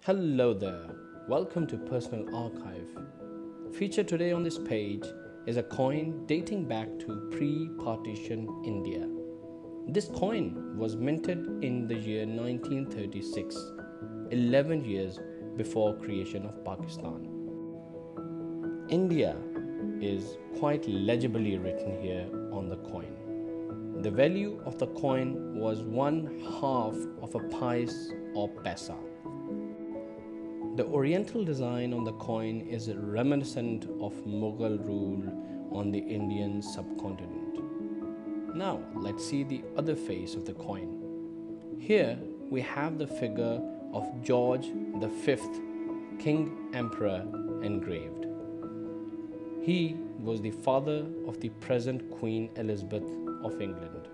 Hello there, welcome to Personal Archive. Featured today on this page is a coin dating back to pre-partition India. This coin was minted in the year 1936, 11 years before creation of Pakistan. India is quite legibly written here on the coin. The value of the coin was 1/2 of a pice or paisa. The oriental design on the coin is reminiscent of Mughal rule on the Indian subcontinent. Now let's see the other face of the coin. Here we have the figure of George V, King Emperor, engraved. He was the father of the present Queen Elizabeth of England.